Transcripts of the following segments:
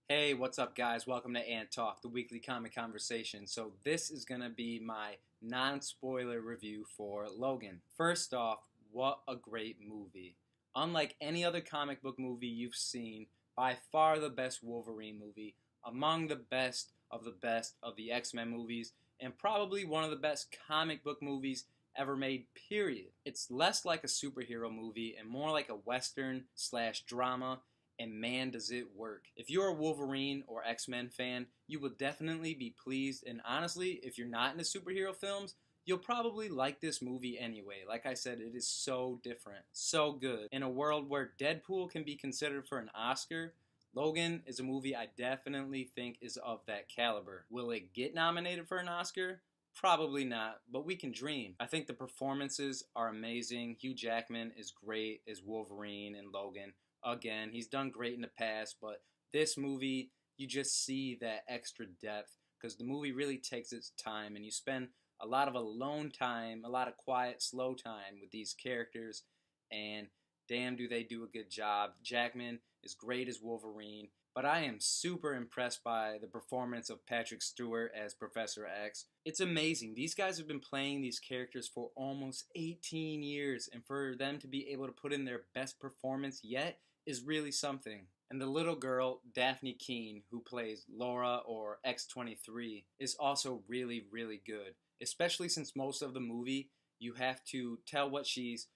Hey, what's up, guys? Welcome to AnTalk, the weekly comic conversation. So, this is going to be my non spoiler review for Logan. First off, what a great movie. Unlike any other comic book movie you've seen, by far the best Wolverine movie, among the best of the X-Men movies, and probably one of the best comic book movies ever made, period. It's less like a superhero movie and more like a western slash drama, and man, does it work. If you're a Wolverine or X-Men fan, you will definitely be pleased, and honestly, if you're not into superhero films, you'll probably like this movie anyway. Like I said, it is so different, so good. In a world where Deadpool can be considered for an Oscar, Logan is a movie I definitely think is of that caliber. Will it get nominated for an Oscar? Probably not, but we can dream. I think the performances are amazing. Hugh Jackman is great as Wolverine and Logan. Again, he's done great in the past, but this movie, you just see that extra depth because the movie really takes its time and you spend a lot of alone time, a lot of quiet, slow time with these characters, and damn, do they do a good job. Jackman is great as Wolverine, but I am super impressed by the performance of Patrick Stewart as Professor X. It's amazing. These guys have been playing these characters for almost 18 years, and for them to be able to put in their best performance yet is really something. And the little girl, Daphne Keene, who plays Laura or X-23, is also really, really good. Especially since most of the movie, you have to tell what she's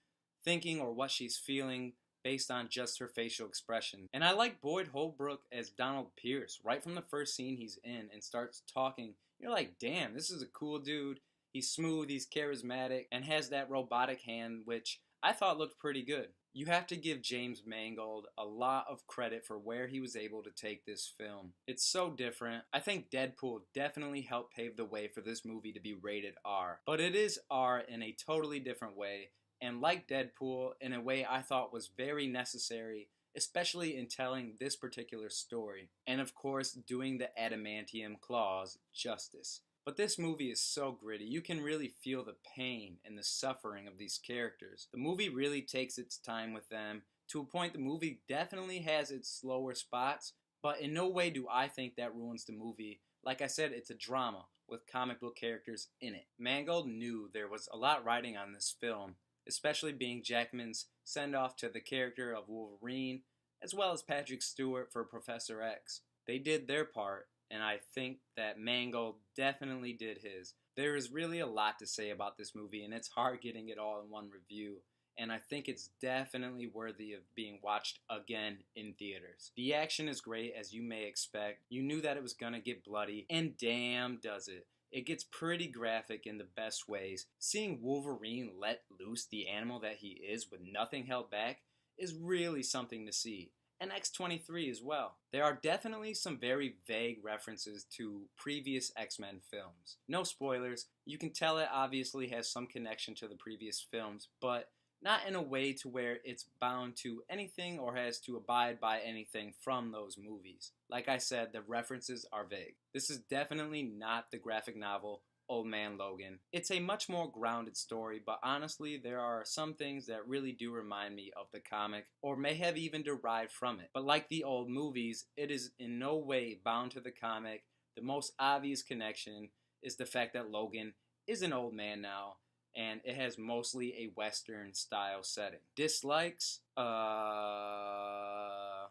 thinking or what she's feeling based on just her facial expression. And I like Boyd Holbrook as Donald Pierce. Right from the first scene he's in and starts talking, you're like, damn, this is a cool dude. He's smooth, he's charismatic, and has that robotic hand, which I thought looked pretty good. You have to give James Mangold a lot of credit for where he was able to take this film. It's so different. I think Deadpool definitely helped pave the way for this movie to be rated R. But it is R in a totally different way, and like Deadpool, in a way I thought was very necessary, especially in telling this particular story. And of course, doing the adamantium claws justice. But this movie is so gritty. You can really feel the pain and the suffering of these characters. The movie really takes its time with them. To a point, the movie definitely has its slower spots, but in no way do I think that ruins the movie. Like I said, it's a drama with comic book characters in it. Mangold knew there was a lot riding on this film, especially being Jackman's send-off to the character of Wolverine, as well as Patrick Stewart for Professor X. They did their part, and I think that Mangold definitely did his. There is really a lot to say about this movie, and it's hard getting it all in one review, and I think it's definitely worthy of being watched again in theaters. The action is great, as you may expect. You knew that it was gonna get bloody, and damn does it. It gets pretty graphic in the best ways. Seeing Wolverine let loose the animal that he is with nothing held back is really something to see. And X-23 as well. There are definitely some very vague references to previous X-Men films. No spoilers, you can tell it obviously has some connection to the previous films, but not in a way to where it's bound to anything or has to abide by anything from those movies. Like I said, the references are vague. This is definitely not the graphic novel Old Man Logan. It's a much more grounded story, but honestly, there are some things that really do remind me of the comic, or may have even derived from it. But like the old movies, it is in no way bound to the comic. The most obvious connection is the fact that Logan is an old man now, and it has mostly a Western style setting. Dislikes?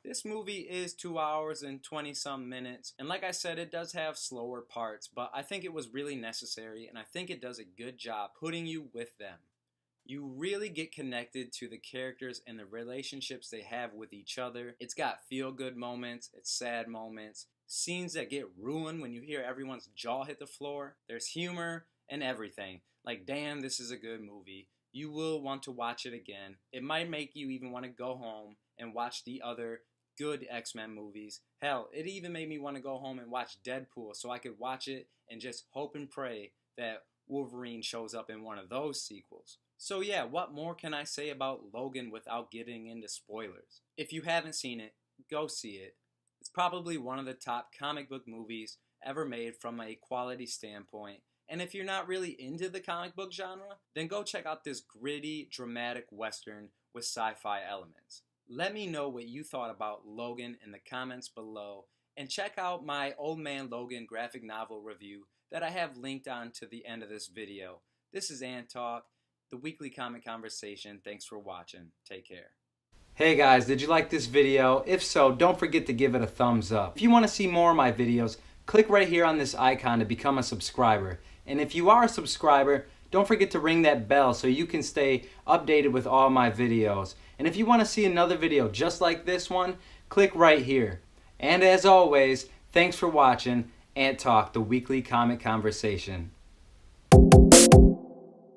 This movie is 2 hours and 20 some minutes, and like I said, it does have slower parts, but I think it was really necessary, and I think it does a good job putting you with them. You really get connected to the characters and the relationships they have with each other. It's got feel-good moments, it's sad moments, scenes that get ruined when you hear everyone's jaw hit the floor. There's humor and everything. Like, damn, this is a good movie. You will want to watch it again. It might make you even want to go home and watch the other good X-Men movies. Hell, it even made me want to go home and watch Deadpool so I could watch it and just hope and pray that Wolverine shows up in one of those sequels. So yeah, what more can I say about Logan without getting into spoilers? If you haven't seen it, go see it. It's probably one of the top comic book movies ever made from a quality standpoint. And if you're not really into the comic book genre, then go check out this gritty, dramatic Western with sci-fi elements. Let me know what you thought about Logan in the comments below, and check out my Old Man Logan graphic novel review that I have linked on to the end of this video. This is AnTalk, the weekly comic conversation. Thanks for watching. Take care. Hey guys, did you like this video? If so, don't forget to give it a thumbs up. If you want to see more of my videos, click right here on this icon to become a subscriber. And if you are a subscriber, don't forget to ring that bell so you can stay updated with all my videos. And if you want to see another video just like this one, click right here. And as always, thanks for watching AnTalk, the weekly comic conversation.